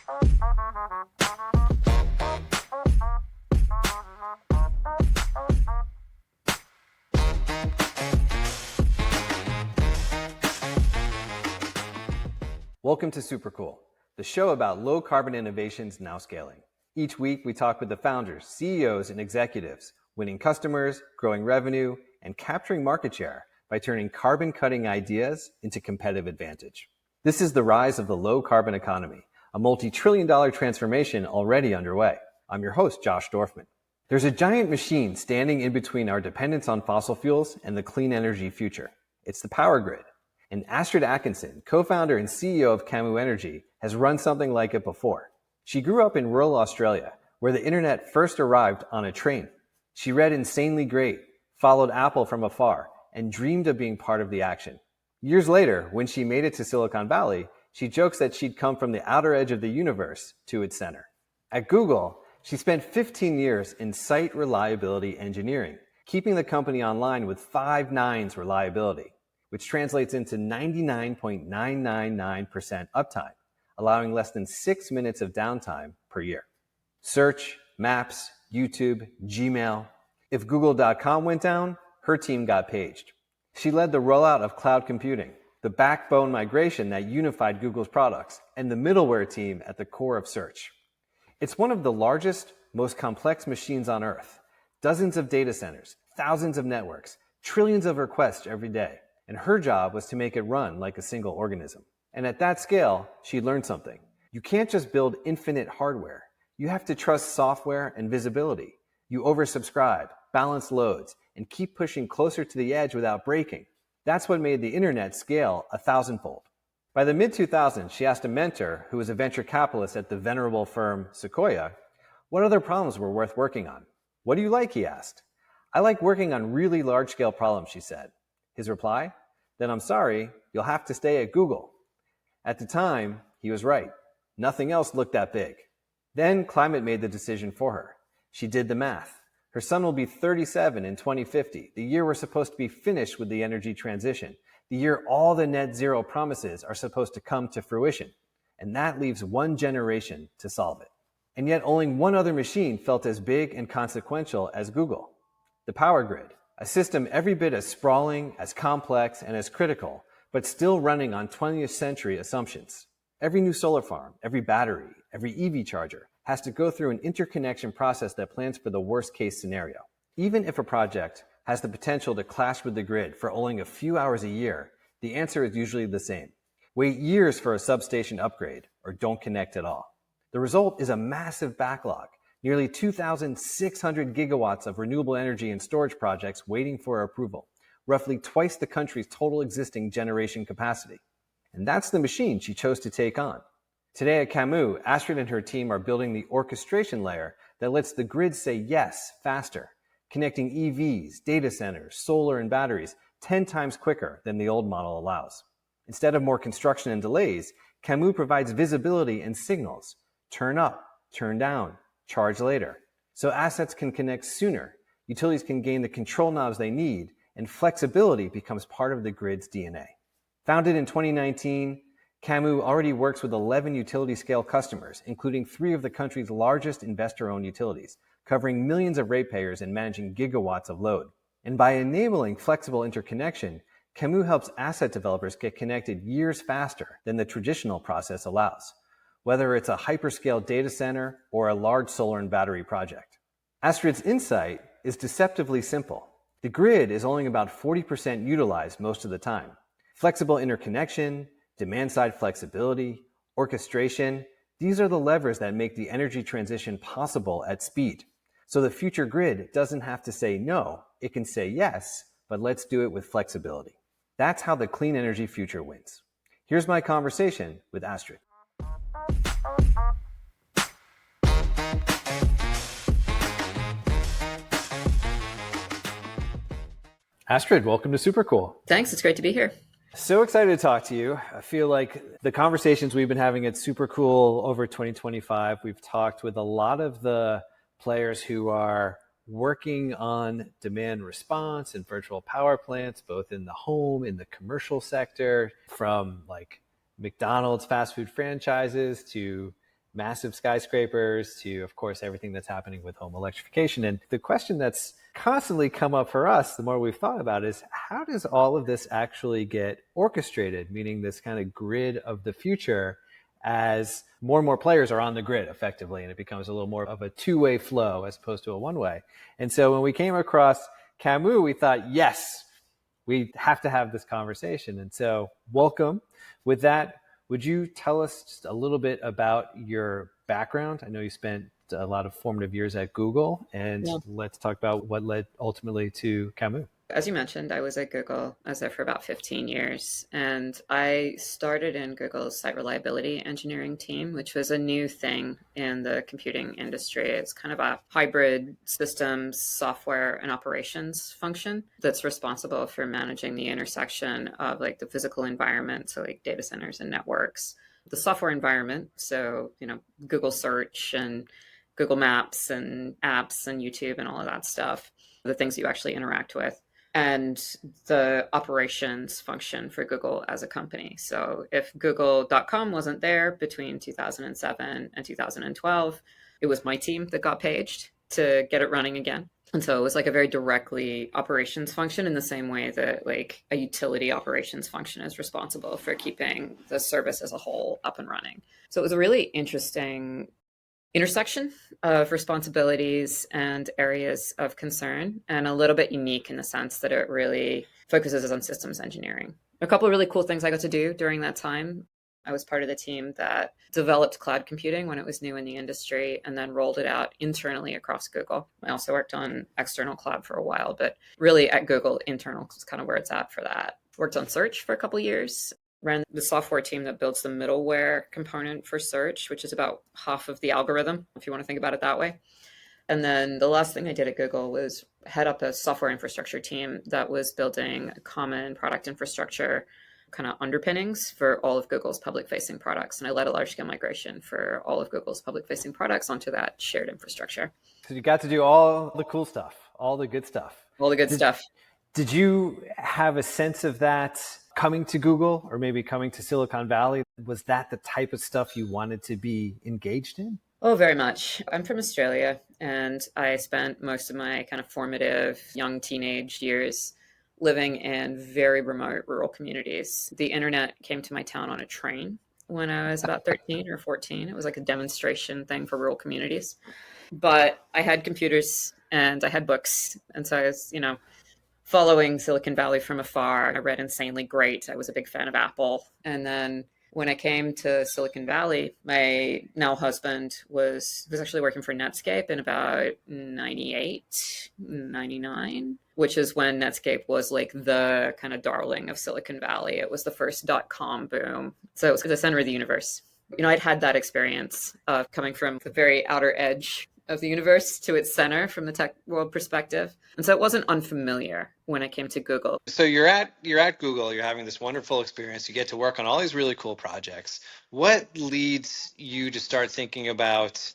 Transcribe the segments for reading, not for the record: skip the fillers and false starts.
Welcome to Supercool, the show about low carbon innovations now scaling. Each week, we talk with the founders, CEOs, and executives, winning customers, growing revenue, and capturing market share by turning carbon-cutting ideas into competitive advantage. This is the rise of the low-carbon economy, a multi-trillion-dollar transformation already underway. I'm your host, Josh Dorfman. There's a giant machine standing in between our dependence on fossil fuels and the clean energy future. It's the power grid. And Astrid Atkinson, co-founder and CEO of Camu Energy, has run something like it before. She grew up in rural Australia, where the internet first arrived on a train. She read Insanely Great, followed Apple from afar, and dreamed of being part of the action. Years later, when she made it to Silicon Valley, she jokes that she'd come from the outer edge of the universe to its center. At Google, she spent 15 years in site reliability engineering, keeping the company online with 5 nines reliability, which translates into 99.999% uptime, allowing less than 6 minutes of downtime per year. Search, Maps, YouTube, Gmail. If Google.com went down, her team got paged. She led the rollout of cloud computing, the backbone migration that unified Google's products, and the middleware team at the core of search. It's one of the largest, most complex machines on Earth. Dozens of data centers, thousands of networks, trillions of requests every day. And her job was to make it run like a single organism. And at that scale, she learned something. You can't just build infinite hardware. You have to trust software and visibility. You oversubscribe, balance loads, and keep pushing closer to the edge without breaking. That's what made the internet scale 1,000-fold. By the mid-2000s, she asked a mentor, who was a venture capitalist at the venerable firm Sequoia, what other problems were worth working on. What do you like, he asked. I like working on really large-scale problems, she said. His reply? Then I'm sorry, you'll have to stay at Google. At the time, he was right. Nothing else looked that big. Then climate made the decision for her. She did the math. Her son will be 37 in 2050, the year we're supposed to be finished with the energy transition, the year all the net zero promises are supposed to come to fruition. And that leaves one generation to solve it. And yet only one other machine felt as big and consequential as Google, the power grid. A system every bit as sprawling, as complex, and as critical, but still running on 20th century assumptions. Every new solar farm, every battery, every EV charger has to go through an interconnection process that plans for the worst case scenario. Even if a project has the potential to clash with the grid for only a few hours a year, the answer is usually the same. Wait years for a substation upgrade, or don't connect at all. The result is a massive backlog. Nearly 2,600 gigawatts of renewable energy and storage projects waiting for approval, roughly twice the country's total existing generation capacity. And that's the machine she chose to take on. Today at Camu, Astrid and her team are building the orchestration layer that lets the grid say yes faster, connecting EVs, data centers, solar, and batteries 10 times quicker than the old model allows. Instead of more construction and delays, Camu provides visibility and signals. Turn up, turn down, charge later. So assets can connect sooner, utilities can gain the control knobs they need, and flexibility becomes part of the grid's DNA. Founded in 2019, Camu already works with 11 utility-scale customers, including 3 of the country's largest investor-owned utilities, covering millions of ratepayers and managing gigawatts of load. And by enabling flexible interconnection, Camu helps asset developers get connected years faster than the traditional process allows, whether it's a hyperscale data center or a large solar and battery project. Astrid's insight is deceptively simple. The grid is only about 40% utilized most of the time. Flexible interconnection, demand-side flexibility, orchestration, these are the levers that make the energy transition possible at speed. So the future grid doesn't have to say no, it can say yes, but let's do it with flexibility. That's how the clean energy future wins. Here's my conversation with Astrid. Astrid, welcome to Supercool. Thanks, it's great to be here. So excited to talk to you. I feel like the conversations we've been having at Supercool over 2025, we've talked with a lot of the players who are working on demand response and virtual power plants, both in the home, in the commercial sector, from like McDonald's fast food franchises to massive skyscrapers to, of course, everything that's happening with home electrification. And the question that's constantly come up for us, the more we've thought about it, is how does all of this actually get orchestrated, meaning this kind of grid of the future as more and more players are on the grid effectively, and it becomes a little more of a two-way flow as opposed to a one-way. And so when we came across Camu, we thought, yes, we have to have this conversation. And so welcome. With that, would you tell us just a little bit about your background? I know you spent a lot of formative years at Google, and let's talk about what led ultimately to Camu. As you mentioned, I was at Google. I was there for about 15 years, and I started in Google's site reliability engineering team, which was a new thing in the computing industry. It's kind of a hybrid systems, software, and operations function that's responsible for managing the intersection of like the physical environment, so like data centers and networks, the software environment, so Google search and Google Maps and apps and YouTube and all of that stuff, the things you actually interact with, and the operations function for Google as a company. So if Google.com wasn't there between 2007 and 2012, it was my team that got paged to get it running again. And so it was like a very directly operations function in the same way that like a utility operations function is responsible for keeping the service as a whole up and running. So it was a really interesting intersection of responsibilities and areas of concern, and a little bit unique in the sense that it really focuses on systems engineering. A couple of really cool things I got to do during that time. I was part of the team that developed cloud computing when it was new in the industry and then rolled it out internally across Google. I also worked on external cloud for a while, but really at Google, internal is kind of where it's at for that. Worked on search for a couple of years. Ran the software team that builds the middleware component for search, which is about half of the algorithm, if you want to think about it that way. And then the last thing I did at Google was head up a software infrastructure team that was building a common product infrastructure kind of underpinnings for all of Google's public-facing products. And I led a large-scale migration for all of Google's public-facing products onto that shared infrastructure. So you got to do all the cool stuff, all the good stuff. All the good stuff. Did you have a sense of that coming to Google or maybe coming to Silicon Valley? Was that the type of stuff you wanted to be engaged in? Oh, very much. I'm from Australia, and I spent most of my kind of formative young teenage years living in very remote rural communities. The internet came to my town on a train when I was about 13 or 14. It was like a demonstration thing for rural communities. But I had computers and I had books. And so I was, following Silicon Valley from afar. I read Insanely Great. I was a big fan of Apple. And then when I came to Silicon Valley, my now husband was actually working for Netscape in about 98, 99, which is when Netscape was like the kind of darling of Silicon Valley. It was the first .com boom. So it was the center of the universe. I'd had that experience of coming from the very outer edge of the universe to its center from the tech world perspective. And so it wasn't unfamiliar when I came to Google. So you're at Google, you're having this wonderful experience, you get to work on all these really cool projects. What leads you to start thinking about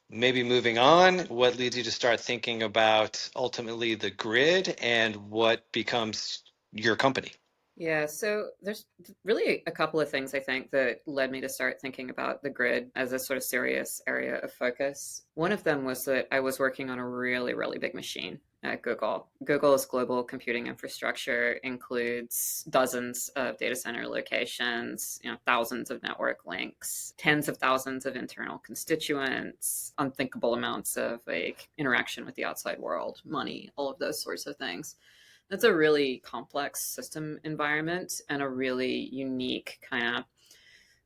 maybe moving on? What leads you to start thinking about ultimately the grid and what becomes your company? Yeah, so there's really a couple of things I think that led me to start thinking about the grid as a sort of serious area of focus. One of them was that I was working on a really, really big machine at Google. Google's global computing infrastructure includes dozens of data center locations, thousands of network links, tens of thousands of internal constituents, unthinkable amounts of like interaction with the outside world, money, all of those sorts of things. That's a really complex system environment and a really unique kind of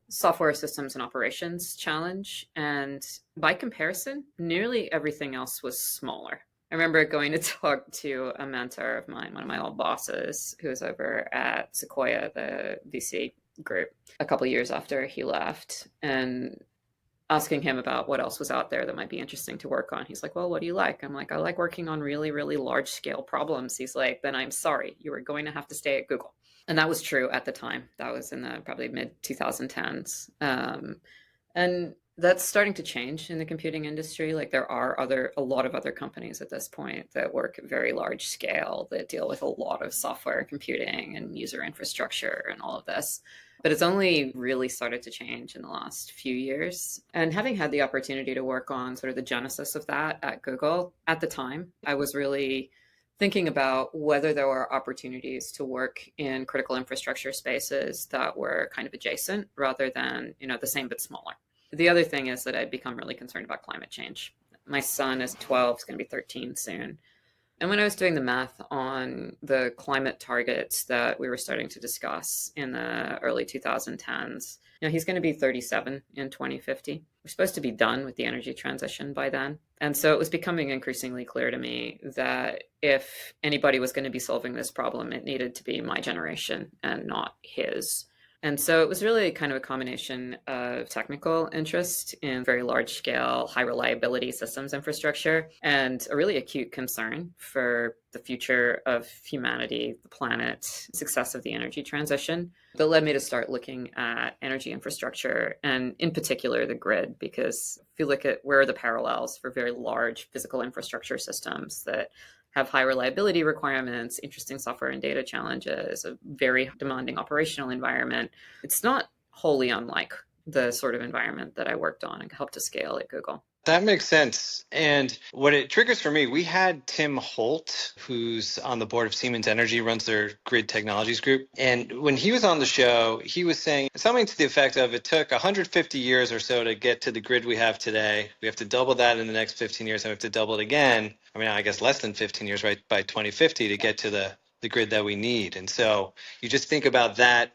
software systems and operations challenge. And by comparison, nearly everything else was smaller. I remember going to talk to a mentor of mine, one of my old bosses, who was over at Sequoia, the VC group, a couple of years after he left, and asking him about what else was out there that might be interesting to work on. He's like, well, what do you like? I'm like, I like working on really, really large scale problems. He's like, then I'm sorry, you are going to have to stay at Google. And that was true at the time. That was in the probably mid 2010s. And That's starting to change in the computing industry. Like there are a lot of other companies at this point that work at very large scale that deal with a lot of software computing and user infrastructure and all of this. But it's only really started to change in the last few years. And having had the opportunity to work on sort of the genesis of that at Google at the time, I was really thinking about whether there were opportunities to work in critical infrastructure spaces that were kind of adjacent rather than, the same but smaller. The other thing is that I'd become really concerned about climate change. My son is 12, is going to be 13 soon. And when I was doing the math on the climate targets that we were starting to discuss in the early 2010s, he's going to be 37 in 2050. We're supposed to be done with the energy transition by then. And so it was becoming increasingly clear to me that if anybody was going to be solving this problem, it needed to be my generation and not his. And so it was really kind of a combination of technical interest in very large scale, high reliability systems infrastructure and a really acute concern for the future of humanity, the planet, success of the energy transition that led me to start looking at energy infrastructure and in particular the grid, because if you look at where are the parallels for very large physical infrastructure systems that have high reliability requirements, interesting software and data challenges, a very demanding operational environment. It's not wholly unlike the sort of environment that I worked on and helped to scale at Google. That makes sense. And what it triggers for me, we had Tim Holt, who's on the board of Siemens Energy, runs their grid technologies group. And when he was on the show, he was saying something to the effect of it took 150 years or so to get to the grid we have today. We have to double that in the next 15 years, and we have to double it again. I mean, I guess less than 15 years, right, by 2050 to get to the grid that we need. And so you just think about that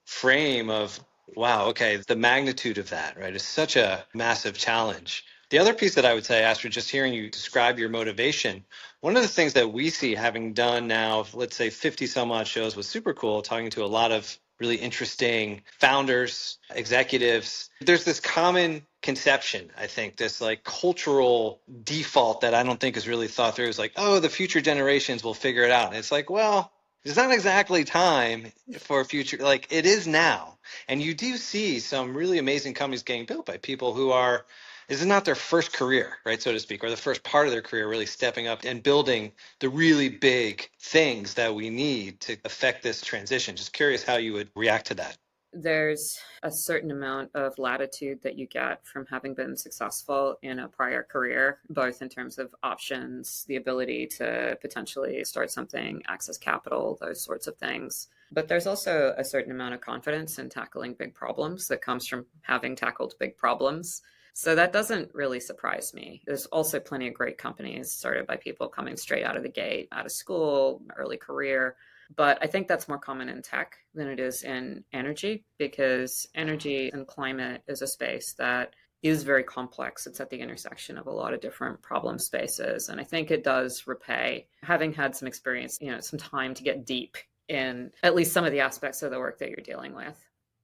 frame of, wow, okay, the magnitude of that, right, is such a massive challenge. The other piece that I would say, Astrid, just hearing you describe your motivation, one of the things that we see having done now, let's say 50 some odd shows with Supercool, talking to a lot of really interesting founders, executives, there's this common conception, I think, this like cultural default that I don't think is really thought through. Is like, oh, the future generations will figure it out. And it's like, well, it's not exactly time for a future, like it is now. And you do see some really amazing companies getting built by people who are, this is not their first career, right, so to speak, or the first part of their career, really stepping up and building the really big things that we need to affect this transition. Just curious how you would react to that. There's a certain amount of latitude that you get from having been successful in a prior career, both in terms of options, the ability to potentially start something, access capital, those sorts of things. But there's also a certain amount of confidence in tackling big problems that comes from having tackled big problems. So that doesn't really surprise me. There's also plenty of great companies started by people coming straight out of the gate, out of school, early career. But I think that's more common in tech than it is in energy, because energy and climate is a space that is very complex. It's at the intersection of a lot of different problem spaces. And I think it does repay, having had some experience, some time to get deep in at least some of the aspects of the work that you're dealing with.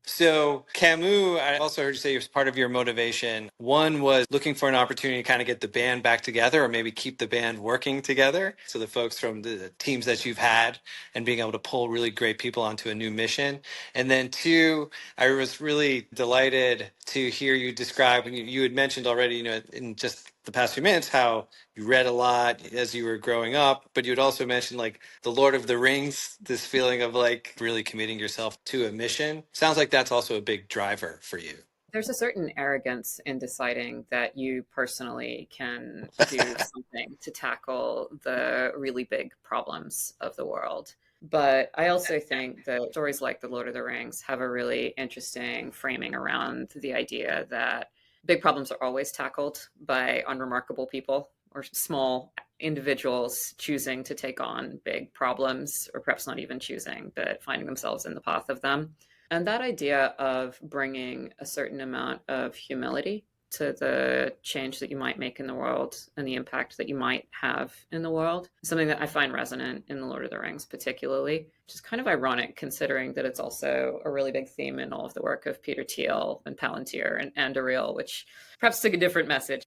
So Camu, I also heard you say was part of your motivation. One was looking for an opportunity to kind of get the band back together, or maybe keep the band working together. So the folks from the teams that you've had and being able to pull really great people onto a new mission. And then two, I was really delighted to hear you describe, and you had mentioned already, in just the past few minutes, how you read a lot as you were growing up, but you had also mentioned like the Lord of the Rings, this feeling of like really committing yourself to a mission. Sounds like that's also a big driver for you. There's a certain arrogance in deciding that you personally can do something to tackle the really big problems of the world. But I also think that stories like The Lord of the Rings have a really interesting framing around the idea that big problems are always tackled by unremarkable people or small individuals choosing to take on big problems, or perhaps not even choosing, but finding themselves in the path of them. And that idea of bringing a certain amount of humility to the change that you might make in the world and the impact that you might have in the world, something that I find resonant in The Lord of the Rings particularly, which is kind of ironic considering that it's also a really big theme in all of the work of Peter Thiel and Palantir and Anduril, which perhaps took a different message.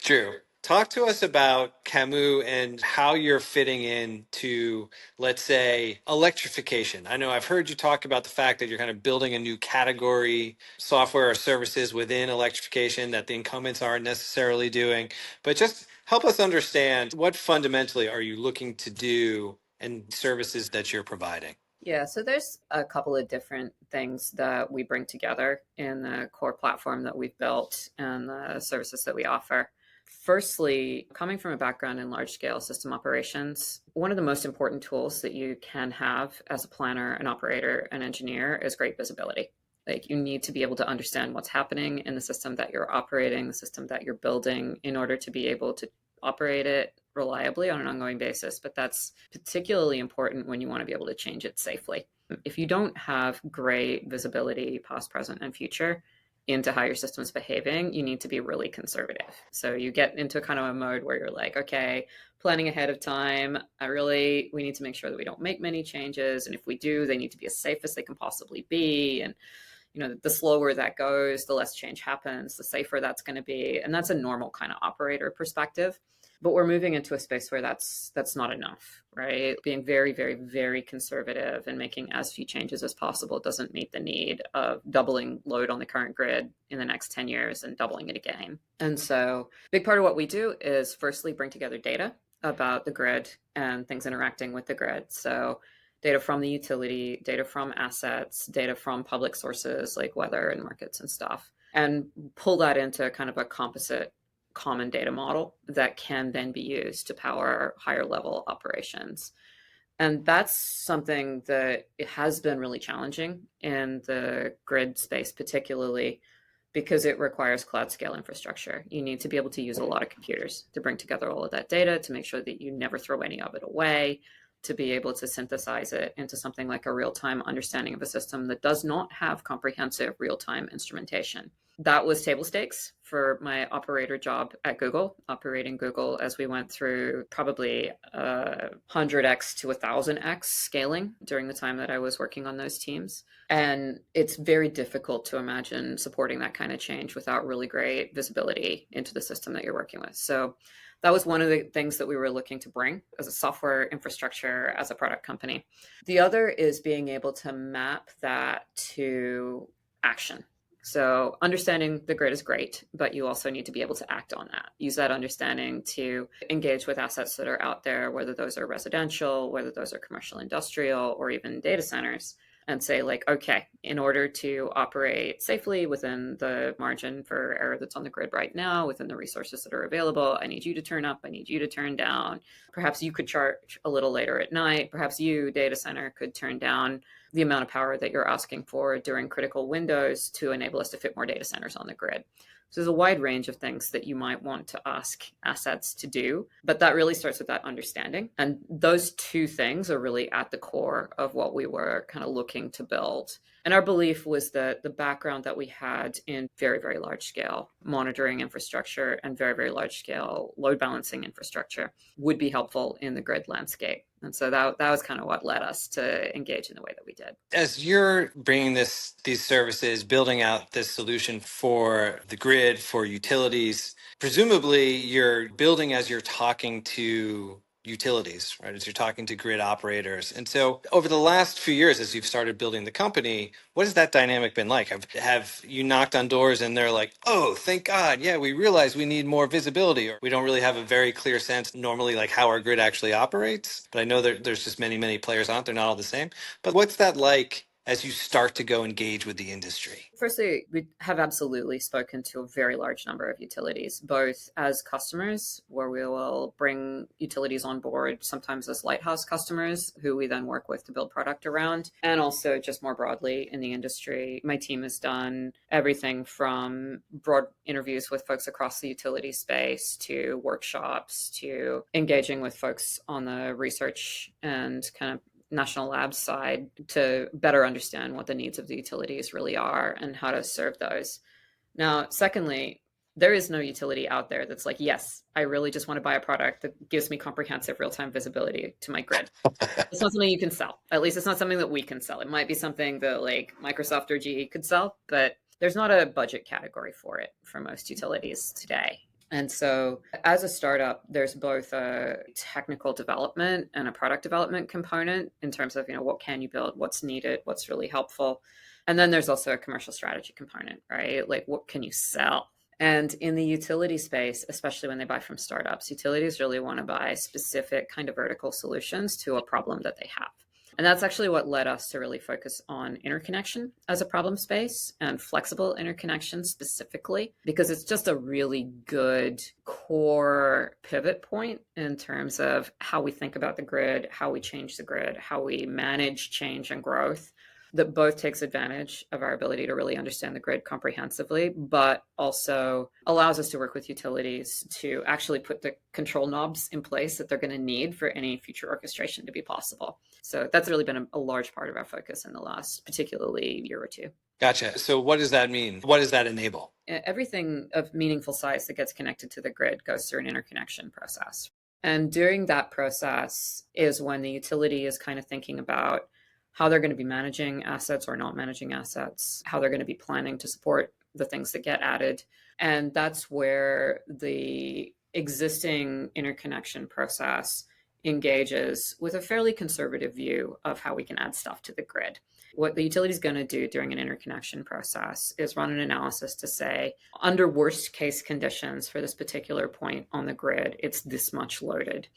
True. Talk to us about Camu and how you're fitting into, let's say, electrification. I know I've heard you talk about the fact that you're kind of building a new category, software or services within electrification that the incumbents aren't necessarily doing. But just help us understand, what fundamentally are you looking to do and services that you're providing? Yeah, so there's a couple of different things that we bring together in the core platform that we've built and the services that we offer. Firstly, coming from a background in large scale system operations, one of the most important tools that you can have as a planner, an operator, an engineer is great visibility. Like, you need to be able to understand what's happening in the system that you're operating, the system that you're building, in order to be able to operate it reliably on an ongoing basis. But that's particularly important when you want to be able to change it safely. If you don't have great visibility, past, present, and future, into how your system's behaving, you need to be really conservative. So you get into kind of a mode where you're like, okay, planning ahead of time, we need to make sure that we don't make many changes. And if we do, they need to be as safe as they can possibly be. And the slower that goes, the less change happens, the safer that's going to be. And that's a normal kind of operator perspective. But we're moving into a space where that's not enough, right? Being very, very, very conservative and making as few changes as possible doesn't meet the need of doubling load on the current grid in the next 10 years and doubling it again. And so a big part of what we do is firstly bring together data about the grid and things interacting with the grid. So data from the utility, data from assets, data from public sources like weather and markets and stuff, and pull that into kind of a composite common data model that can then be used to power higher level operations. And that's something that it has been really challenging in the grid space, particularly because it requires cloud scale infrastructure. You need to be able to use a lot of computers to bring together all of that data, to make sure that you never throw any of it away, to be able to synthesize it into something like a real-time understanding of a system that does not have comprehensive real-time instrumentation. That was table stakes for my operator job at Google, operating Google as we went through probably 100x to 1000x scaling during the time that I was working on those teams. And it's very difficult to imagine supporting that kind of change without really great visibility into the system that you're working with. So that was one of the things that we were looking to bring as a software infrastructure, as a product company. The other is being able to map that to action. So understanding the grid is great, but you also need to be able to act on that. Use that understanding to engage with assets that are out there, whether those are residential, whether those are commercial, industrial, or even data centers, and say, like, okay, in order to operate safely within the margin for error that's on the grid right now, within the resources that are available, I need you to turn up, I need you to turn down. Perhaps you could charge a little later at night. Perhaps you, data center, could turn down the amount of power that you're asking for during critical windows to enable us to fit more data centers on the grid. So there's a wide range of things that you might want to ask assets to do, but that really starts with that understanding. And those two things are really at the core of what we were kind of looking to build. And our belief was that the background that we had in very, very large scale monitoring infrastructure and very, very large scale load balancing infrastructure would be helpful in the grid landscape. And so that was kind of what led us to engage in the way that we did. As you're bringing these services, building out this solution for the grid, for utilities, presumably you're building as you're talking to utilities, right? As you're talking to grid operators. And so over the last few years, as you've started building the company, what has that dynamic been like? Have you knocked on doors and they're like, oh, thank God, yeah, we realize we need more visibility, or we don't really have a very clear sense normally like how our grid actually operates? But I know there's just many, many players out there, not all the same. But what's that like as you start to go engage with the industry? Firstly, we have absolutely spoken to a very large number of utilities, both as customers, where we will bring utilities on board, sometimes as lighthouse customers, who we then work with to build product around, and also just more broadly in the industry. My team has done everything from broad interviews with folks across the utility space to workshops to engaging with folks on the research and kind of national labs side to better understand what the needs of the utilities really are and how to serve those. Now, secondly, there is no utility out there that's like, yes, I really just want to buy a product that gives me comprehensive real-time visibility to my grid. It's not something you can sell. At least it's not something that we can sell. It might be something that like Microsoft or GE could sell, but there's not a budget category for it for most utilities today. And so as a startup, there's both a technical development and a product development component in terms of, what can you build, what's needed, what's really helpful. And then there's also a commercial strategy component, right? Like, what can you sell? And in the utility space, especially when they buy from startups, utilities really want to buy specific kind of vertical solutions to a problem that they have. And that's actually what led us to really focus on interconnection as a problem space and flexible interconnection specifically, because it's just a really good core pivot point in terms of how we think about the grid, how we change the grid, how we manage change and growth, that both takes advantage of our ability to really understand the grid comprehensively, but also allows us to work with utilities to actually put the control knobs in place that they're going to need for any future orchestration to be possible. So that's really been a large part of our focus in the last, particularly year or two. Gotcha. So what does that mean? What does that enable? Everything of meaningful size that gets connected to the grid goes through an interconnection process. And during that process is when the utility is kind of thinking about how they're going to be managing assets or not managing assets, how they're going to be planning to support the things that get added. And that's where the existing interconnection process engages with a fairly conservative view of how we can add stuff to the grid. What the utility is going to do during an interconnection process is run an analysis to say, under worst case conditions for this particular point on the grid, it's this much loaded.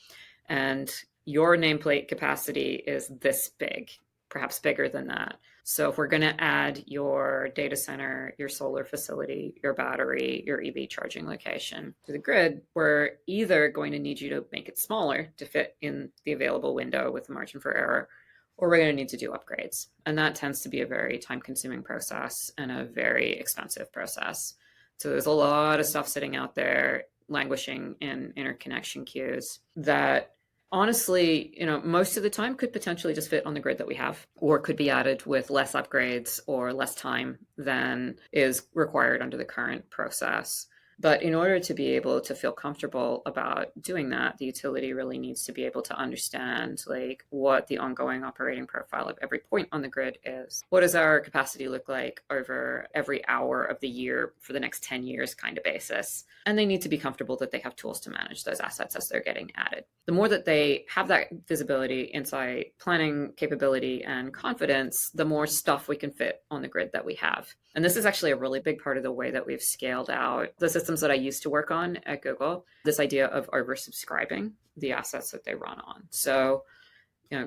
And your nameplate capacity is this big, perhaps bigger than that. So if we're going to add your data center, your solar facility, your battery, your EV charging location to the grid, we're either going to need you to make it smaller to fit in the available window with the margin for error, or we're going to need to do upgrades. And that tends to be a very time-consuming process and a very expensive process. So there's a lot of stuff sitting out there, languishing in interconnection queues that honestly, most of the time could potentially just fit on the grid that we have, or could be added with less upgrades or less time than is required under the current process. But in order to be able to feel comfortable about doing that, the utility really needs to be able to understand what the ongoing operating profile of every point on the grid is. What does our capacity look like over every hour of the year for the next 10 years kind of basis? And they need to be comfortable that they have tools to manage those assets as they're getting added. The more that they have that visibility, insight, planning capability, and confidence, the more stuff we can fit on the grid that we have. And this is actually a really big part of the way that we've scaled out the systems that I used to work on at Google, this idea of oversubscribing the assets that they run on. So,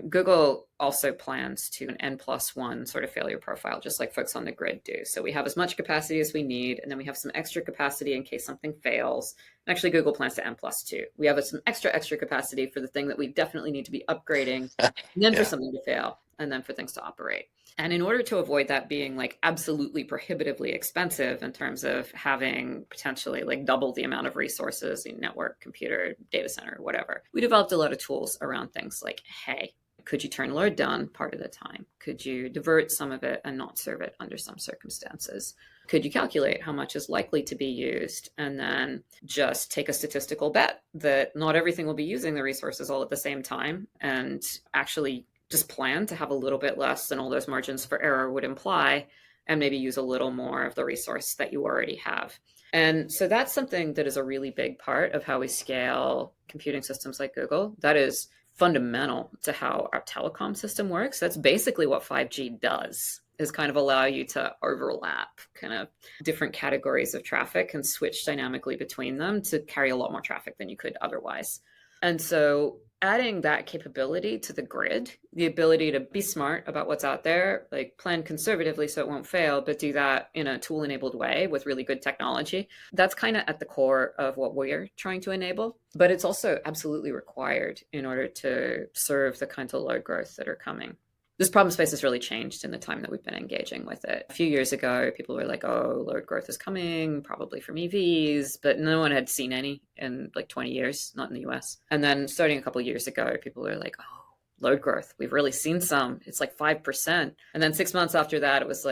Google also plans to an N+1 sort of failure profile, just like folks on the grid do. So we have as much capacity as we need, and then we have some extra capacity in case something fails. And actually, Google plans to N+2. We have some extra capacity for the thing that we definitely need to be upgrading, and then for something to fail, and then for things to operate. And in order to avoid that being absolutely prohibitively expensive in terms of having potentially double the amount of resources in network, computer, data center, whatever, we developed a lot of tools around things like, hey, could you turn load down part of the time? Could you divert some of it and not serve it under some circumstances? Could you calculate how much is likely to be used and then just take a statistical bet that not everything will be using the resources all at the same time, and actually just plan to have a little bit less than all those margins for error would imply, and maybe use a little more of the resource that you already have. And so that's something that is a really big part of how we scale computing systems like Google. That is fundamental to how our telecom system works. That's basically what 5G does, is kind of allow you to overlap kind of different categories of traffic and switch dynamically between them to carry a lot more traffic than you could otherwise. And so adding that capability to the grid, the ability to be smart about what's out there, plan conservatively so it won't fail, but do that in a tool-enabled way with really good technology, that's kind of at the core of what we're trying to enable. But it's also absolutely required in order to serve the kinds of load growth that are coming. This problem space has really changed in the time that we've been engaging with it. A few years ago, people were like, oh, load growth is coming, probably from EVs, but no one had seen any in 20 years, not in the US. And then starting a couple of years ago, people were like, oh, load growth, we've really seen some. It's 5%. And then 6 months after that, it was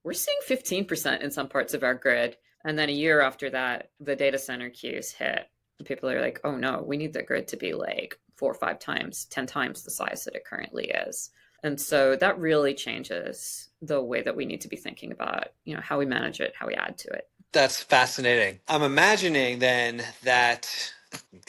we're seeing 15% in some parts of our grid. And then a year after that, the data center queues hit. And people are like, oh no, we need the grid to be 4 or 5 times, 10 times the size that it currently is. And so that really changes the way that we need to be thinking about, how we manage it, how we add to it. That's fascinating. I'm imagining then that,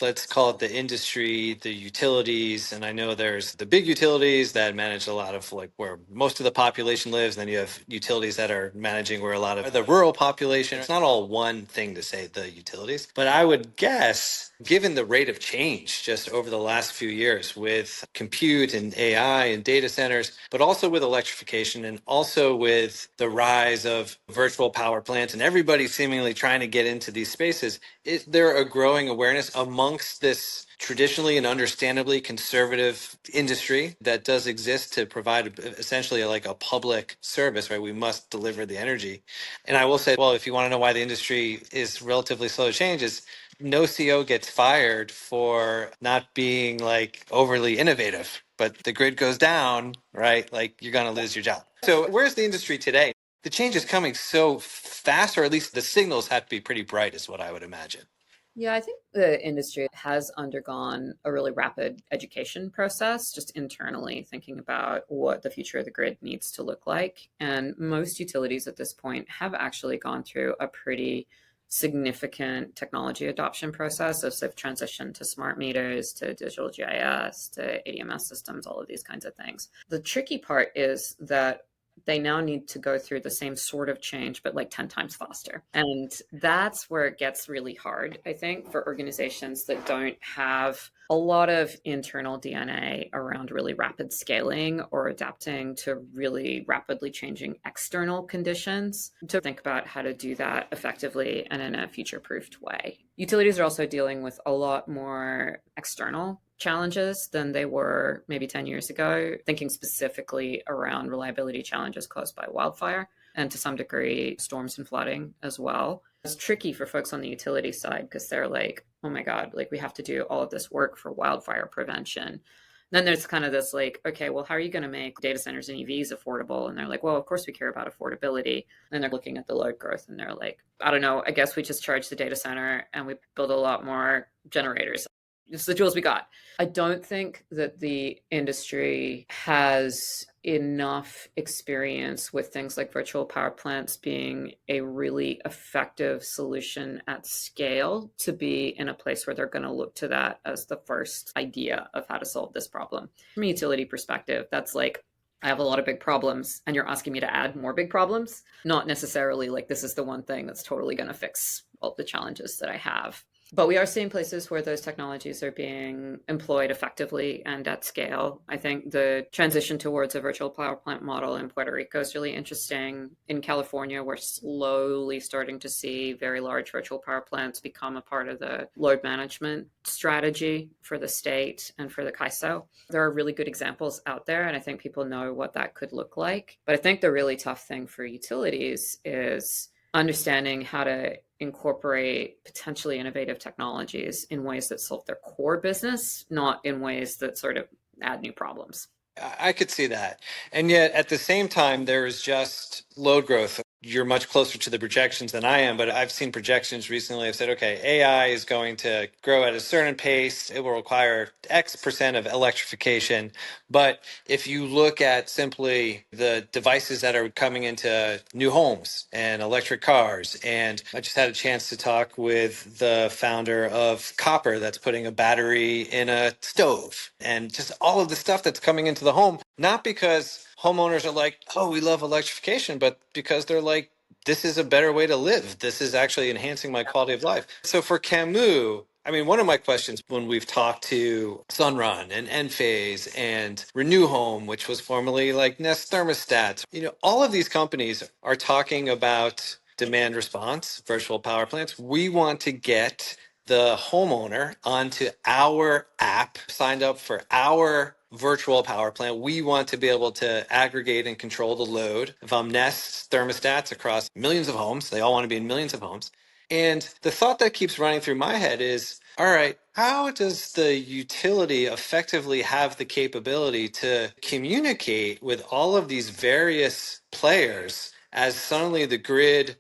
let's call it the industry, the utilities, and I know there's the big utilities that manage a lot of like where most of the population lives, and then you have utilities that are managing where a lot of the rural population. It's not all one thing to say the utilities, but I would guess given the rate of change just over the last few years with compute and AI and data centers, but also with electrification and also with the rise of virtual power plants and everybody seemingly trying to get into these spaces, is there a growing awareness amongst this traditionally and understandably conservative industry that does exist to provide essentially like a public service, right? We must deliver the energy. And I will say, well, if you want to know why the industry is relatively slow to change, is no CO gets fired for not being like overly innovative, but the grid goes down, right? Like you're going to lose your job. So where's the industry today? The change is coming so fast, or at least the signals have to be pretty bright, is what I would imagine. Yeah, I think the industry has undergone a really rapid education process, just internally thinking about what the future of the grid needs to look like. And most utilities at this point have actually gone through a pretty significant technology adoption process as they've transitioned to smart meters, to digital GIS, to ADMS systems, all of these kinds of things. The tricky part is that they now need to go through the same sort of change, but like 10 times faster. And that's where it gets really hard, I think, for organizations that don't have a lot of internal DNA around really rapid scaling or adapting to really rapidly changing external conditions, to think about how to do that effectively and in a future-proofed way. Utilities are also dealing with a lot more external challenges than they were maybe 10 years ago, thinking specifically around reliability challenges caused by wildfire and to some degree storms and flooding as well. It's tricky for folks on the utility side because they're like, oh my God, like we have to do all of this work for wildfire prevention. Then there's kind of this like, okay, well, how are you going to make data centers and EVs affordable? And they're like, well, of course we care about affordability. And they're looking at the load growth and they're like, I don't know, I guess we just charge the data center and we build a lot more generators. It's the tools we got. I don't think that the industry has enough experience with things like virtual power plants being a really effective solution at scale to be in a place where they're going to look to that as the first idea of how to solve this problem. From a utility perspective, that's like, I have a lot of big problems and you're asking me to add more big problems, not necessarily like this is the one thing that's totally going to fix all the challenges that I have. But we are seeing places where those technologies are being employed effectively and at scale. I think the transition towards a virtual power plant model in Puerto Rico is really interesting. In California, we're slowly starting to see very large virtual power plants become a part of the load management strategy for the state and for the CAISO. There are really good examples out there, and I think people know what that could look like. But I think the really tough thing for utilities is understanding how to incorporate potentially innovative technologies in ways that solve their core business, not in ways that sort of add new problems. I could see that. And yet at the same time, there is just load growth. You're much closer to the projections than I am, but I've seen projections recently. I've said, okay, AI is going to grow at a certain pace. It will require X percent of electrification. But if you look at simply the devices that are coming into new homes and electric cars, and I just had a chance to talk with the founder of Copper that's putting a battery in a stove, and just all of the stuff that's coming into the home, not because homeowners are like, oh, we love electrification, but because they're like, this is a better way to live. This is actually enhancing my quality of life. So for Camu, I mean, one of my questions when we've talked to Sunrun and Enphase and Renew Home, which was formerly like Nest Thermostats, all of these companies are talking about demand response, virtual power plants. We want to get the homeowner onto our app, signed up for our virtual power plant. We want to be able to aggregate and control the load. If I'm Nest thermostats across millions of homes, they all want to be in millions of homes. And the thought that keeps running through my head is, all right, how does the utility effectively have the capability to communicate with all of these various players as suddenly the grid,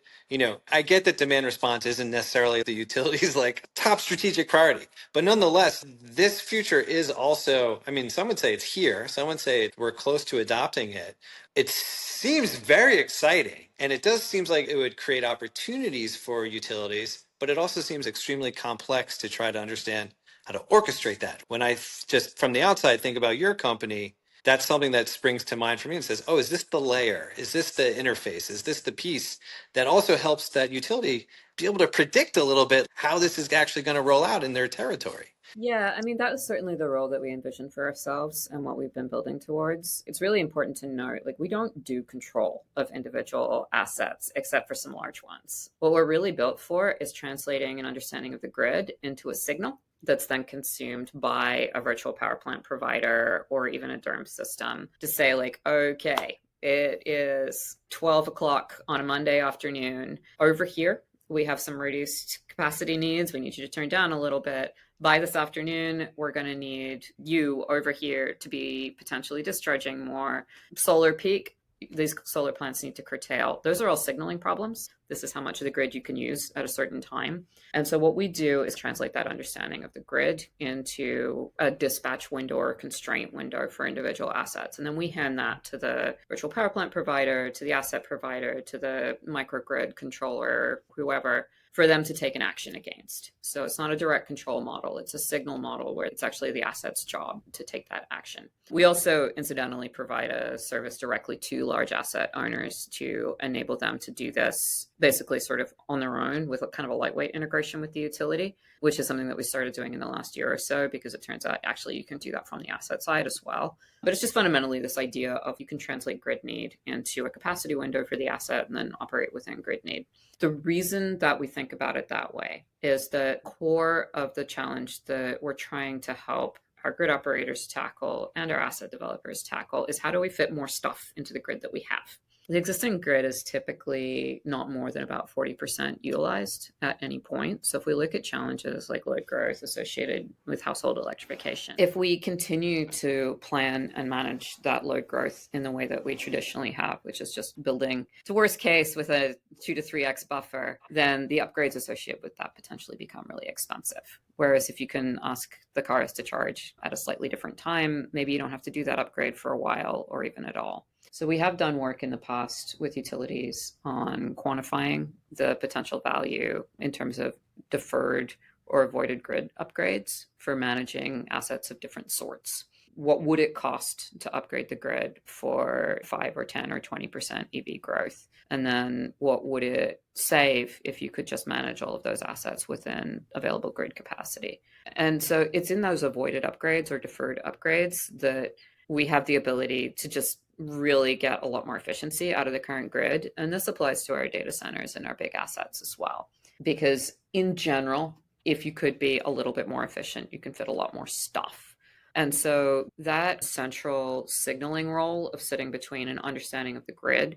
I get that demand response isn't necessarily the utility's like top strategic priority, but nonetheless, this future is also, I mean, some would say it's here. Some would say we're close to adopting it. It seems very exciting. And it does seem like it would create opportunities for utilities, but it also seems extremely complex to try to understand how to orchestrate that. When I just from the outside think about your company, that's something that springs to mind for me and says, oh, is this the layer? Is this the interface? Is this the piece that also helps that utility be able to predict a little bit how this is actually going to roll out in their territory? Yeah, I mean, that was certainly the role that we envisioned for ourselves and what we've been building towards. It's really important to note, like, we don't do control of individual assets except for some large ones. What we're really built for is translating an understanding of the grid into a signal that's then consumed by a virtual power plant provider or even a DERM system to say, like, okay, it is 12 o'clock on a Monday afternoon. Over here, we have some reduced capacity needs. We need you to turn down a little bit. By this afternoon, we're going to need you over here to be potentially discharging more. Solar peak, these solar plants need to curtail. Those are all signaling problems. This is how much of the grid you can use at a certain time. And so what we do is translate that understanding of the grid into a dispatch window or constraint window for individual assets. And then we hand that to the virtual power plant provider, to the asset provider, to the microgrid controller, whoever, for them to take an action against. So it's not a direct control model, it's a signal model where it's actually the asset's job to take that action. We also incidentally provide a service directly to large asset owners to enable them to do this basically sort of on their own with a kind of a lightweight integration with the utility, which is something that we started doing in the last year or so, because it turns out actually you can do that from the asset side as well. But it's just fundamentally this idea of you can translate grid need into a capacity window for the asset and then operate within grid need. The reason that we think about it that way is the core of the challenge that we're trying to help our grid operators tackle and our asset developers tackle is how do we fit more stuff into the grid that we have? The existing grid is typically not more than about 40% utilized at any point. So if we look at challenges like load growth associated with household electrification, if we continue to plan and manage that load growth in the way that we traditionally have, which is just building to worst case with a 2 to 3x buffer, then the upgrades associated with that potentially become really expensive. Whereas if you can ask the cars to charge at a slightly different time, maybe you don't have to do that upgrade for a while or even at all. So we have done work in the past with utilities on quantifying the potential value in terms of deferred or avoided grid upgrades for managing assets of different sorts. What would it cost to upgrade the grid for 5 or 10 or 20% EV growth? And then what would it save if you could just manage all of those assets within available grid capacity? And so it's in those avoided upgrades or deferred upgrades that we have the ability to just really get a lot more efficiency out of the current grid. And this applies to our data centers and our big assets as well. Because in general, if you could be a little bit more efficient, you can fit a lot more stuff. And so that central signaling role of sitting between an understanding of the grid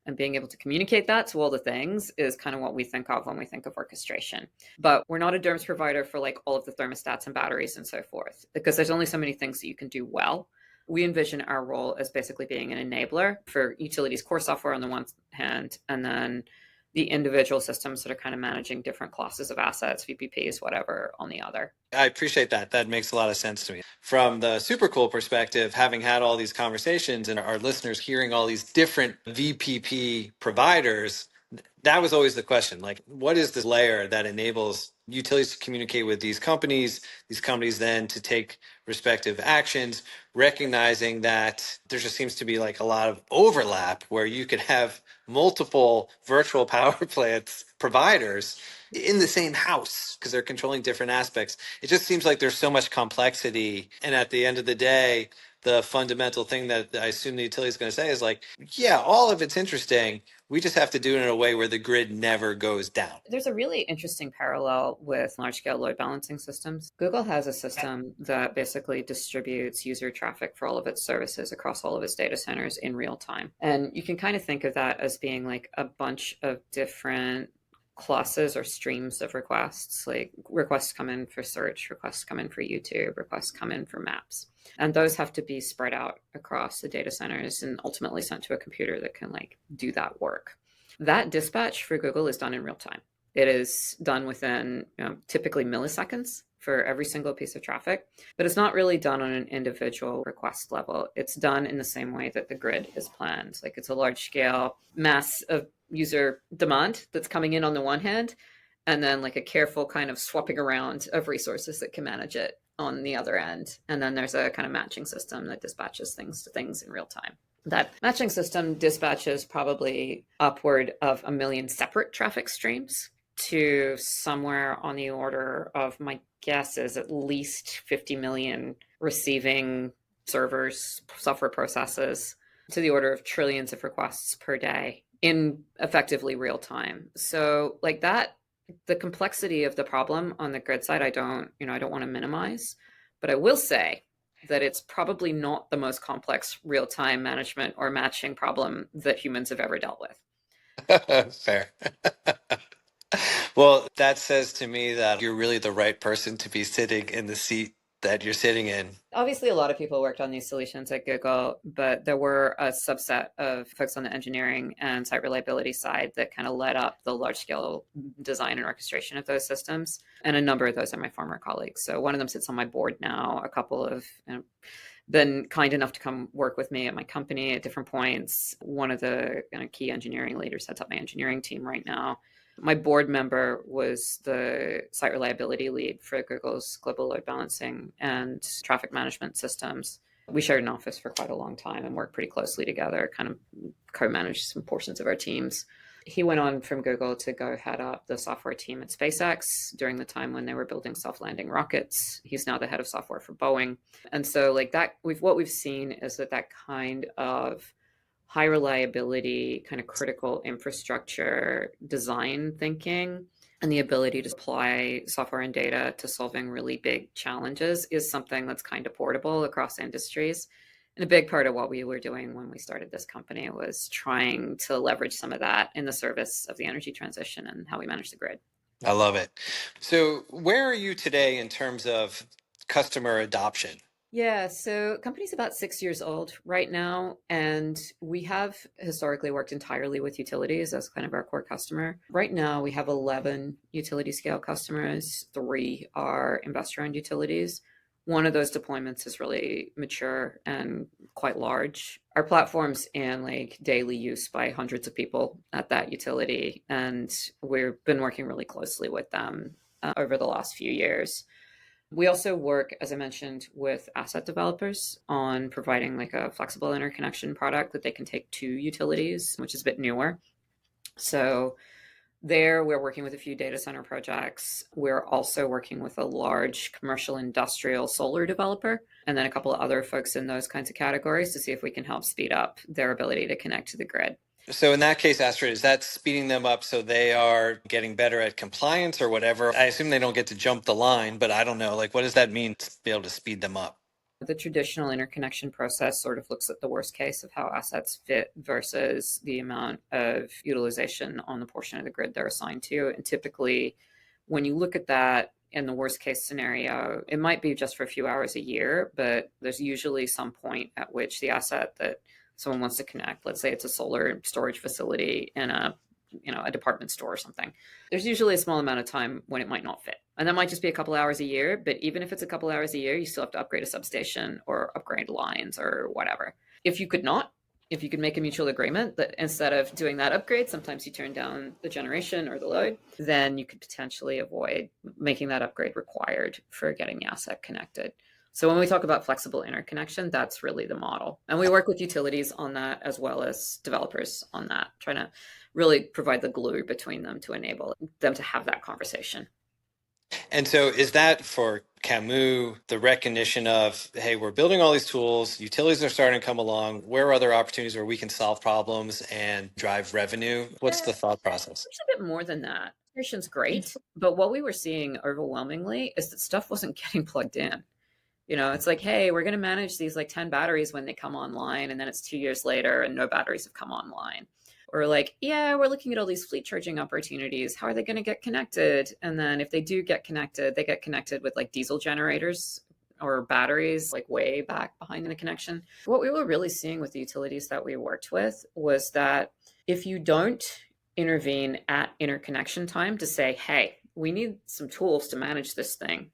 and being able to communicate that to all the things is kind of what we think of when we think of orchestration. But we're not a DERMS provider for like all of the thermostats and batteries and so forth, because there's only so many things that you can do well. We envision our role as basically being an enabler for utilities core software on the one hand, and then the individual systems that are kind of managing different classes of assets, VPPs, whatever, on the other. I appreciate that. That makes a lot of sense to me. From the Supercool perspective, having had all these conversations and our listeners hearing all these different VPP providers, that was always the question. Like, what is the layer that enables utilities to communicate with these companies then to take respective actions, recognizing that there just seems to be like a lot of overlap where you could have multiple virtual power plants providers in the same house because they're controlling different aspects. It just seems like there's so much complexity. And at the end of the day, the fundamental thing that I assume the utility is going to say is like, yeah, all of it's interesting. We just have to do it in a way where the grid never goes down. There's a really interesting parallel with large-scale load balancing systems. Google has a system that basically distributes user traffic for all of its services across all of its data centers in real time. And you can kind of think of that as being like a bunch of different classes or streams of requests, like requests come in for search, requests come in for YouTube, requests come in for maps. And those have to be spread out across the data centers and ultimately sent to a computer that can like do that work. That dispatch for Google is done in real time. It is done within typically milliseconds for every single piece of traffic, but it's not really done on an individual request level. It's done in the same way that the grid is planned. Like it's a large scale mass of user demand that's coming in on the one hand, and then like a careful kind of swapping around of resources that can manage it on the other end. And then there's a kind of matching system that dispatches things to things in real time. That matching system dispatches probably upward of 1 million separate traffic streams to somewhere on the order of, my guess is at least 50 million receiving servers, software processes, to the order of trillions of requests per day in effectively real time. So like that, the complexity of the problem on the grid side, I don't want to minimize, but I will say that it's probably not the most complex real-time management or matching problem that humans have ever dealt with. Fair. Well, that says to me that you're really the right person to be sitting in the seat that you're sitting in. Obviously, a lot of people worked on these solutions at Google, but there were a subset of folks on the engineering and site reliability side that kind of led up the large-scale design and orchestration of those systems. And a number of those are my former colleagues. So one of them sits on my board now. A couple of been kind enough to come work with me at my company at different points. One of the key engineering leaders heads up my engineering team right now. My board member was the site reliability lead for Google's global load balancing and traffic management systems. We shared an office for quite a long time and worked pretty closely together, kind of co-managed some portions of our teams. He went on from Google to go head up the software team at SpaceX during the time when they were building self-landing rockets. He's now the head of software for Boeing. And so like that, what we've seen is that kind of high reliability, kind of critical infrastructure design thinking and the ability to apply software and data to solving really big challenges is something that's kind of portable across industries. And a big part of what we were doing when we started this company was trying to leverage some of that in the service of the energy transition and how we manage the grid. I love it. So where are you today in terms of customer adoption? Yeah, so company's about 6 years old right now, and we have historically worked entirely with utilities as kind of our core customer. Right now, we have 11 utility scale customers. 3 are investor-owned utilities. One of those deployments is really mature and quite large. Our platform's in like daily use by hundreds of people at that utility, and we've been working really closely with them over the last few years. We also work, as I mentioned, with asset developers on providing like a flexible interconnection product that they can take to utilities, which is a bit newer. So there, we're working with a few data center projects. We're also working with a large commercial industrial solar developer, and then a couple of other folks in those kinds of categories to see if we can help speed up their ability to connect to the grid. So in that case, Astrid, is that speeding them up so they are getting better at compliance or whatever? I assume they don't get to jump the line, but I don't know. Like, what does that mean to be able to speed them up? The traditional interconnection process sort of looks at the worst case of how assets fit versus the amount of utilization on the portion of the grid they're assigned to. And typically, when you look at that in the worst case scenario, it might be just for a few hours a year, but there's usually some point at which the asset that someone wants to connect, let's say it's a solar storage facility in a department store or something, there's usually a small amount of time when it might not fit. And that might just be a couple hours a year, but even if it's a couple hours a year, you still have to upgrade a substation or upgrade lines or whatever. If you could make a mutual agreement that instead of doing that upgrade, sometimes you turn down the generation or the load, then you could potentially avoid making that upgrade required for getting the asset connected. So when we talk about flexible interconnection, that's really the model. And we work with utilities on that as well as developers on that, trying to really provide the glue between them to enable them to have that conversation. And so is that for Camu, the recognition of, hey, we're building all these tools, utilities are starting to come along, where are other opportunities where we can solve problems and drive revenue? What's the thought process? It's a bit more than that. Operation's great, but what we were seeing overwhelmingly is that stuff wasn't getting plugged in. It's like, hey, we're going to manage these like 10 batteries when they come online, and then it's 2 years later and no batteries have come online. Or like, yeah, we're looking at all these fleet charging opportunities. How are they going to get connected? And then if they do get connected, they get connected with like diesel generators or batteries like way back behind the connection. What we were really seeing with the utilities that we worked with was that if you don't intervene at interconnection time to say, hey, we need some tools to manage this thing,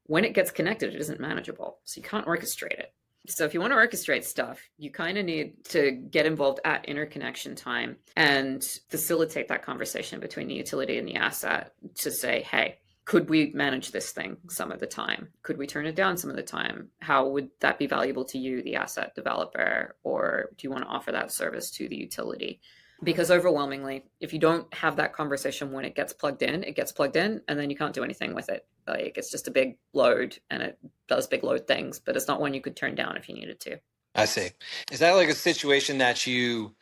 when it gets connected, it isn't manageable. So you can't orchestrate it. So if you want to orchestrate stuff, you kind of need to get involved at interconnection time and facilitate that conversation between the utility and the asset to say, hey, could we manage this thing some of the time? Could we turn it down some of the time? How would that be valuable to you, the asset developer? Or do you want to offer that service to the utility? Because overwhelmingly, if you don't have that conversation when it gets plugged in, it gets plugged in and then you can't do anything with it. Like, it's just a big load and it does big load things, but it's not one you could turn down if you needed to. I see. Is that like a situation that you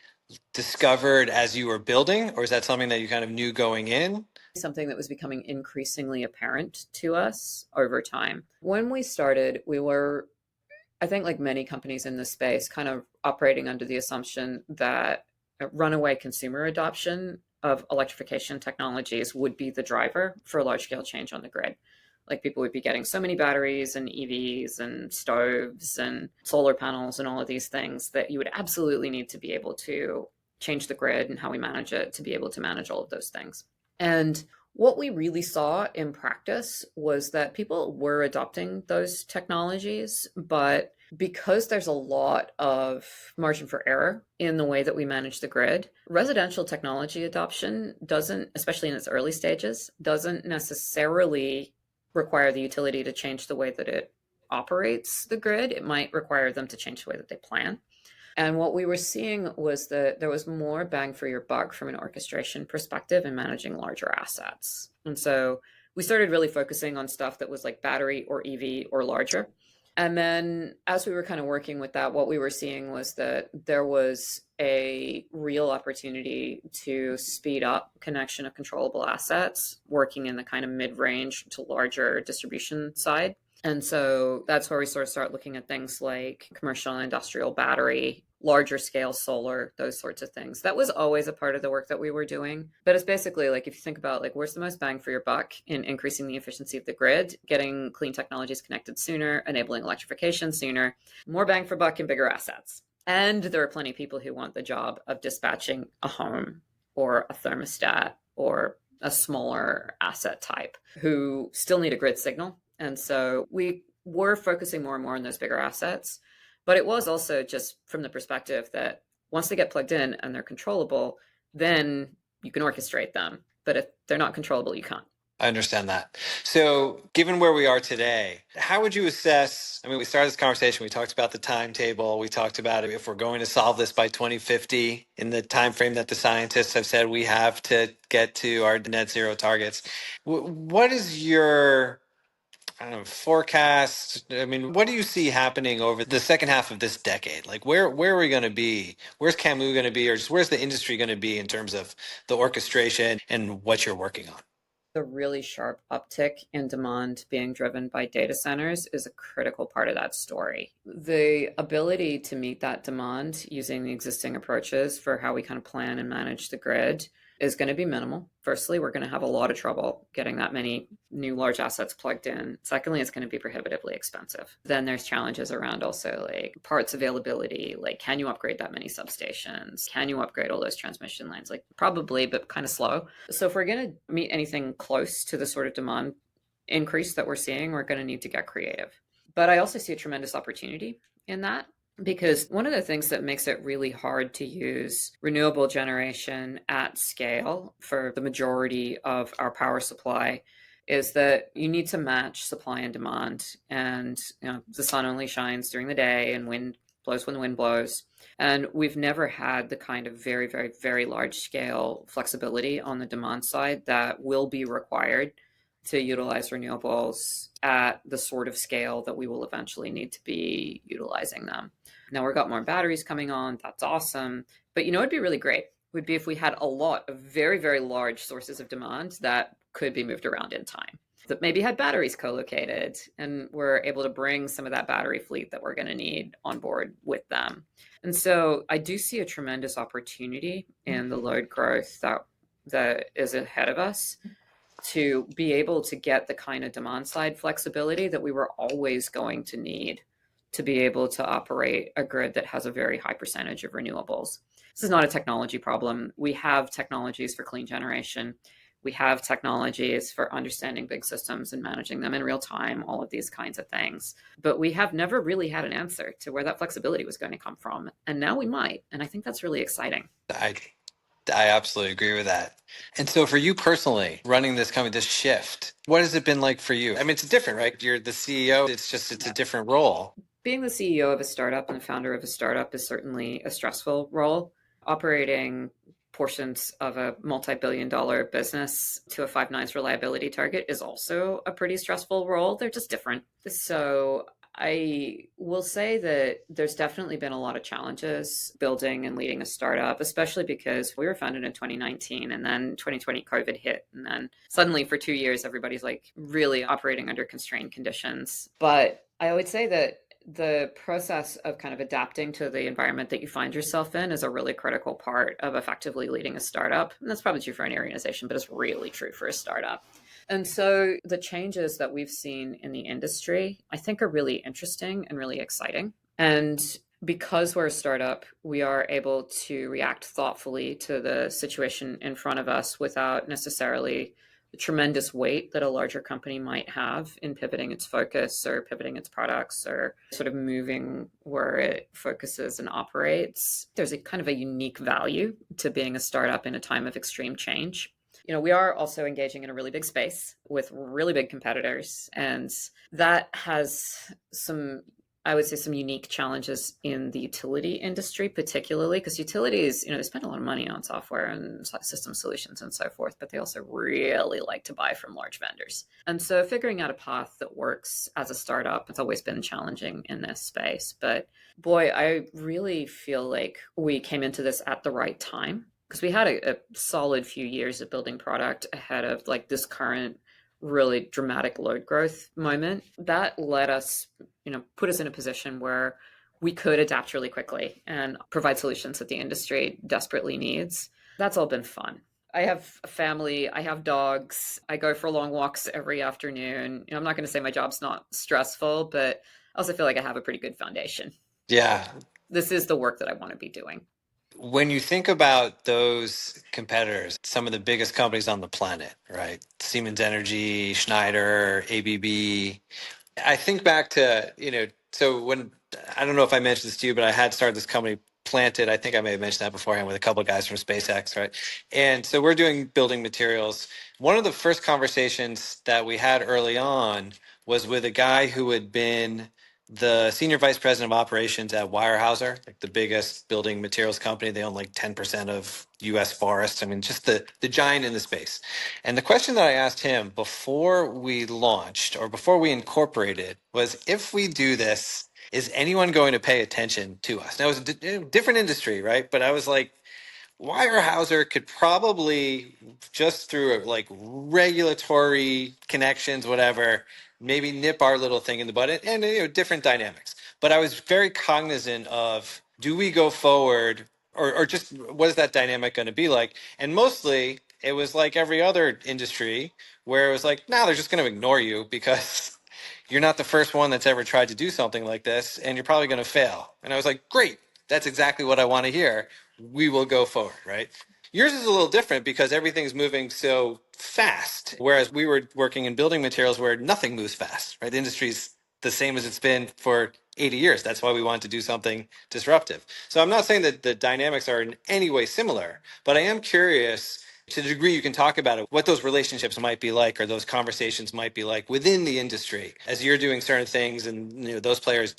discovered as you were building, or is that something that you kind of knew going in? Something that was becoming increasingly apparent to us over time. When we started, we were, I think, like many companies in this space, kind of operating under the assumption that runaway consumer adoption of electrification technologies would be the driver for large scale change on the grid. Like, people would be getting so many batteries and EVs and stoves and solar panels and all of these things that you would absolutely need to be able to change the grid and how we manage it to be able to manage all of those things. And what we really saw in practice was that people were adopting those technologies, but because there's a lot of margin for error in the way that we manage the grid, residential technology adoption doesn't, especially in its early stages, doesn't necessarily require the utility to change the way that it operates the grid. It might require them to change the way that they plan. And what we were seeing was that there was more bang for your buck from an orchestration perspective in managing larger assets. And so we started really focusing on stuff that was like battery or EV or larger. And then as we were kind of working with that, what we were seeing was that there was a real opportunity to speed up connection of controllable assets, working in the kind of mid-range to larger distribution side. And so that's where we sort of start looking at things like commercial and industrial battery, larger scale solar, those sorts of things. That was always a part of the work that we were doing. But it's basically like, if you think about like, where's the most bang for your buck in increasing the efficiency of the grid, getting clean technologies connected sooner, enabling electrification sooner, more bang for buck and bigger assets. And there are plenty of people who want the job of dispatching a home or a thermostat or a smaller asset type who still need a grid signal. And so we were focusing more and more on those bigger assets. But it was also just from the perspective that once they get plugged in and they're controllable, then you can orchestrate them. But if they're not controllable, you can't. I understand that. So given where we are today, how would you assess, I mean, we started this conversation, we talked about the timetable, we talked about if we're going to solve this by 2050 in the time frame that the scientists have said we have to get to our net zero targets. What is your forecast? I mean, what do you see happening over the second half of this decade? Like, where are we going to be? Where's Camu going to be? Or just where's the industry going to be in terms of the orchestration and what you're working on? The really sharp uptick in demand being driven by data centers is a critical part of that story. The ability to meet that demand using the existing approaches for how we kind of plan and manage the grid is going to be minimal. Firstly, we're going to have a lot of trouble getting that many new large assets plugged in. Secondly, it's going to be prohibitively expensive. Then there's challenges around also like parts availability. Like, can you upgrade that many substations? Can you upgrade all those transmission lines? Like, probably, but kind of slow. So if we're going to meet anything close to the sort of demand increase that we're seeing, we're going to need to get creative. But I also see a tremendous opportunity in that. Because one of the things that makes it really hard to use renewable generation at scale for the majority of our power supply is that you need to match supply and demand. And the sun only shines during the day and wind blows when the wind blows. And we've never had the kind of very, very, very large scale flexibility on the demand side that will be required to utilize renewables at the sort of scale that we will eventually need to be utilizing them. Now we've got more batteries coming on. That's awesome. But it'd be really great would be if we had a lot of very, very large sources of demand that could be moved around in time, that maybe had batteries co-located and we're able to bring some of that battery fleet that we're going to need on board with them. And so I do see a tremendous opportunity in the load growth that is ahead of us to be able to get the kind of demand side flexibility that we were always going to need to be able to operate a grid that has a very high percentage of renewables. This is not a technology problem. We have technologies for clean generation. We have technologies for understanding big systems and managing them in real time, all of these kinds of things. But we have never really had an answer to where that flexibility was going to come from. And now we might. And I think that's really exciting. I absolutely agree with that. And so for you personally, running this company, this shift, what has it been like for you? I mean, it's different, right? You're the CEO. It's a different role. Being the CEO of a startup and the founder of a startup is certainly a stressful role. Operating portions of a multi-billion-dollar business to a 5 nines reliability target is also a pretty stressful role. They're just different. So I will say that there's definitely been a lot of challenges building and leading a startup, especially because we were founded in 2019 and then 2020 COVID hit. And then suddenly for 2 years, everybody's like really operating under constrained conditions. But I would say that the process of kind of adapting to the environment that you find yourself in is a really critical part of effectively leading a startup. And that's probably true for any organization, but it's really true for a startup. And so the changes that we've seen in the industry, I think, are really interesting and really exciting. And because we're a startup, we are able to react thoughtfully to the situation in front of us without necessarily the tremendous weight that a larger company might have in pivoting its focus or pivoting its products or sort of moving where it focuses and operates. There's a kind of a unique value to being a startup in a time of extreme change. We are also engaging in a really big space with really big competitors, and that has some, I would say, some unique challenges in the utility industry, particularly because utilities, they spend a lot of money on software and system solutions and so forth, but they also really like to buy from large vendors. And so figuring out a path that works as a startup, it's always been challenging in this space. But boy, I really feel like we came into this at the right time, because we had a solid few years of building product ahead of like this current really dramatic load growth moment. That let us, put us in a position where we could adapt really quickly and provide solutions that the industry desperately needs. That's all been fun. I have a family, I have dogs, I go for long walks every afternoon. I'm not going to say my job's not stressful, but I also feel like I have a pretty good foundation. Yeah. This is the work that I want to be doing. When you think about those competitors, some of the biggest companies on the planet, right? Siemens Energy, Schneider, ABB. I think back to, so when, I don't know if I mentioned this to you, but I had started this company, Planted. I think I may have mentioned that beforehand with a couple of guys from SpaceX, right? And so we're doing building materials. One of the first conversations that we had early on was with a guy who had been the senior vice president of operations at Weyerhaeuser, like the biggest building materials company. They own like 10% of US forests. I mean, just the giant in the space. And the question that I asked him before we launched or before we incorporated was, if we do this, is anyone going to pay attention to us? Now, it was a different industry, right? But I was like, Weyerhaeuser could probably, just through like regulatory connections, whatever, maybe nip our little thing in the bud, and different dynamics. But I was very cognizant of, do we go forward, or just what is that dynamic going to be like? And mostly it was like every other industry where it was like, no, they're just going to ignore you because you're not the first one that's ever tried to do something like this, and you're probably going to fail. And I was like, great, that's exactly what I want to hear. We will go forward, right? Yours is a little different because everything's moving so fast, whereas we were working in building materials where nothing moves fast, right? The industry's the same as it's been for 80 years. That's why we wanted to do something disruptive. So I'm not saying that the dynamics are in any way similar, but I am curious, to the degree you can talk about it, what those relationships might be like, or those conversations might be like within the industry as you're doing certain things and those players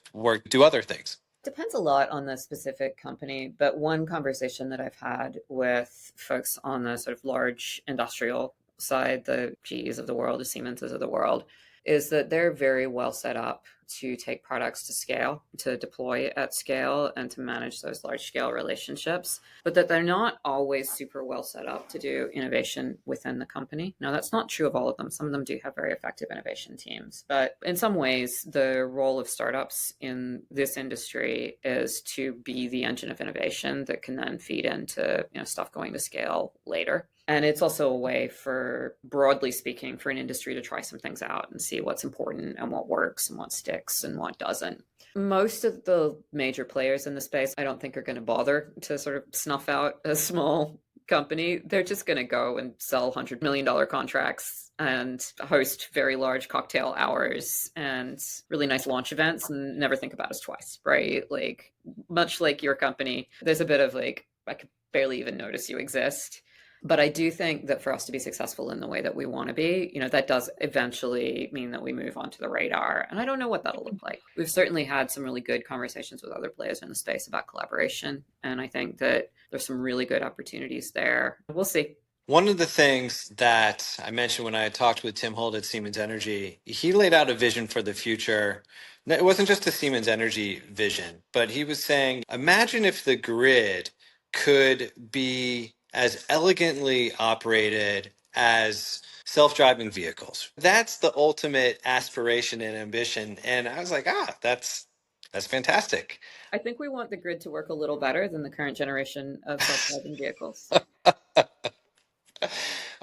do other things. Depends a lot on the specific company, but one conversation that I've had with folks on the sort of large industrial side, the GEs of the world, the Siemenses of the world, is that they're very well set up to take products to scale, to deploy at scale, and to manage those large scale relationships, but that they're not always super well set up to do innovation within the company. Now, that's not true of all of them. Some of them do have very effective innovation teams, but in some ways, the role of startups in this industry is to be the engine of innovation that can then feed into stuff going to scale later. And it's also a way for, broadly speaking, for an industry to try some things out and see what's important and what works and what sticks and what doesn't. Most of the major players in the space, I don't think, are going to bother to sort of snuff out a small company, they're just going to go and sell $100 million contracts and host very large cocktail hours and really nice launch events and never think about us twice, right? Like, much like your company, there's a bit of like, I could barely even notice you exist. But I do think that for us to be successful in the way that we want to be, that does eventually mean that we move onto the radar. And I don't know what that'll look like. We've certainly had some really good conversations with other players in the space about collaboration. And I think that there's some really good opportunities there. We'll see. One of the things that I mentioned when I talked with Tim Holt at Siemens Energy, he laid out a vision for the future. It wasn't just a Siemens Energy vision, but he was saying, imagine if the grid could be as elegantly operated as self-driving vehicles. That's the ultimate aspiration and ambition. And I was like, that's fantastic. I think we want the grid to work a little better than the current generation of self-driving vehicles.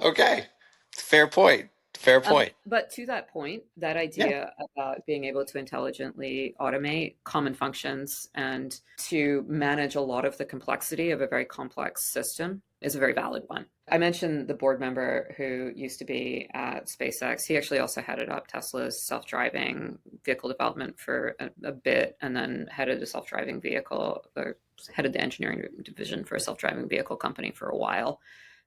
Okay. Fair point. Fair point. But to that point, that idea about being able to intelligently automate common functions and to manage a lot of the complexity of a very complex system is a very valid one. I mentioned the board member who used to be at SpaceX. He actually also headed up Tesla's self-driving vehicle development for a bit, and then headed a self-driving vehicle, or headed the engineering division for a self-driving vehicle company for a while.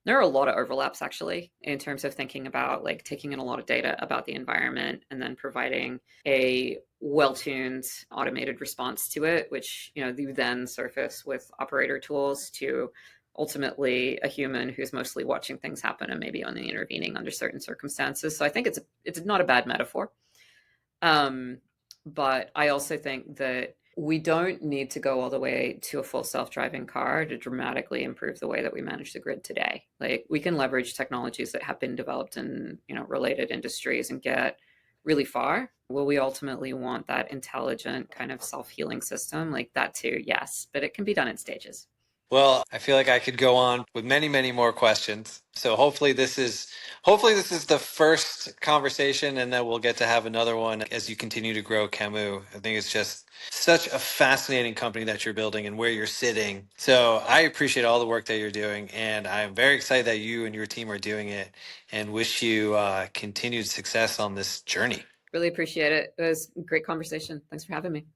There are a lot of overlaps actually in terms of thinking about like taking in a lot of data about the environment and then providing a well-tuned automated response to it, which you then surface with operator tools to ultimately a human who's mostly watching things happen and maybe only intervening under certain circumstances. So I think it's not a bad metaphor. But I also think that we don't need to go all the way to a full self-driving car to dramatically improve the way that we manage the grid today. Like, we can leverage technologies that have been developed in, related industries and get really far. Will we ultimately want that intelligent kind of self-healing system? Like that too, yes, but it can be done in stages. Well, I feel like I could go on with many, many more questions. So hopefully this is the first conversation, and then we'll get to have another one as you continue to grow Camu. I think it's just such a fascinating company that you're building and where you're sitting. So I appreciate all the work that you're doing, and I'm very excited that you and your team are doing it, and wish you continued success on this journey. Really appreciate it. It was a great conversation. Thanks for having me.